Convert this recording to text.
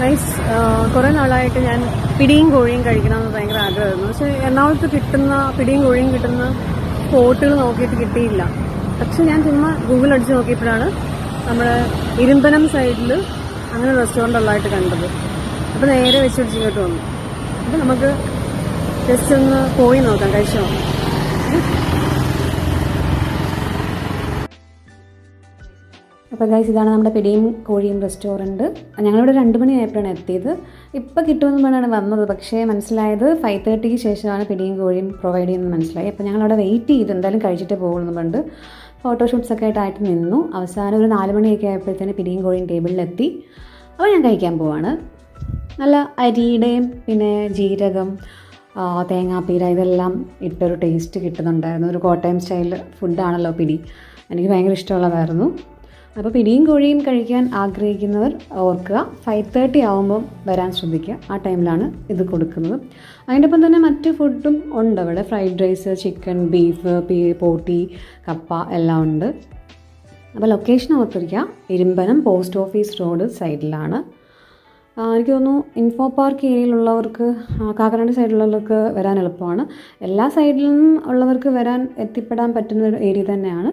Guys, കുറേ നാളായിട്ട് ഞാൻ പിടിയും കോഴിയും കഴിക്കണമെന്ന് ഭയങ്കര ആഗ്രഹമായിരുന്നു. പക്ഷേ എറണാകുളത്ത് കിട്ടുന്ന പിടിയും കോഴിയും കിട്ടുന്ന സ്പോട്ടുകൾ നോക്കിയിട്ട് കിട്ടിയില്ല. പക്ഷെ ഞാൻ ചുമ്മാ ഗൂഗിൾ അടിച്ച് നോക്കിയപ്പോഴാണ് നമ്മുടെ ഇരുമ്പനം സൈഡിൽ അങ്ങനെ റെസ്റ്റോറൻ്റ് ഉള്ളതായിട്ട് കണ്ടത്. അപ്പോൾ നേരെ വെച്ച് പിടിച്ച് ഇങ്ങോട്ട് വന്നു. അപ്പോൾ നമുക്ക് ജസ്റ്റ് ഒന്ന് പോയി നോക്കാം, കഴിച്ചു നോക്കാം. അപ്പോൾ ഗൈസ്, ഇതാണ് നമ്മുടെ പിടിയും കോഴിയും റെസ്റ്റോറൻറ്റ്. ഞങ്ങളിവിടെ 2 മണിയായപ്പോഴാണ് എത്തിയത്. ഇപ്പോൾ കിട്ടുമെന്ന് പറഞ്ഞാണ് വന്നത്. പക്ഷേ മനസ്സിലായത് 5:30 ശേഷമാണ് പിടിയും കോഴിയും പ്രൊവൈഡ് ചെയ്യുന്നത് മനസ്സിലായി. അപ്പോൾ ഞങ്ങളവിടെ വെയിറ്റ് ചെയ്ത് എന്തായാലും കഴിച്ചിട്ടേ പോകുമെന്ന് പറഞ്ഞിട്ട് ഫോട്ടോഷൂട്ട്സൊക്കെ ആയിട്ട് നിന്നു. അവസാനം ഒരു 4 മണിയൊക്കെ ആയപ്പോഴത്തേന് പിടിയും കോഴിയും ടേബിളിലെത്തി. അപ്പോൾ ഞാൻ കഴിക്കാൻ പോവാണ്. നല്ല അരിയുടെയും പിന്നെ ജീരകം, തേങ്ങാപ്പീര ഇതെല്ലാം ഇട്ടൊരു ടേസ്റ്റ് കിട്ടുന്നുണ്ടായിരുന്നു. ഒരു കോട്ടയം സ്റ്റൈൽ ഫുഡാണല്ലോ പിടി. എനിക്ക് ഭയങ്കര ഇഷ്ടമുള്ളതായിരുന്നു. അപ്പോൾ പിടിയും കോഴിയും കഴിക്കാൻ ആഗ്രഹിക്കുന്നവർ ഓർക്കുക, 5:30 ആകുമ്പം വരാൻ ശ്രദ്ധിക്കുക. ആ ടൈമിലാണ് ഇത് കൊടുക്കുന്നത്. അതിൻ്റെ ഒപ്പം തന്നെ മറ്റ് ഫുഡും ഉണ്ട് അവിടെ. ഫ്രൈഡ് റൈസ്, ചിക്കൻ, ബീഫ്, പോട്ടി, കപ്പ എല്ലാം ഉണ്ട്. അപ്പോൾ ലൊക്കേഷൻ ഓർത്തിരിക്കുക, ഇരുമ്പനം പോസ്റ്റ് ഓഫീസ് റോഡ് സൈഡിലാണ്. എനിക്ക് തോന്നുന്നു ഇൻഫോ പാർക്ക് ഏരിയയിലുള്ളവർക്ക്, കാക്കനാട് സൈഡിലുള്ളവർക്ക് വരാൻ എളുപ്പമാണ്. എല്ലാ സൈഡിൽ നിന്നും ഉള്ളവർക്ക് എത്തിപ്പെടാൻ പറ്റുന്ന ഒരു ഏരിയ തന്നെയാണ്.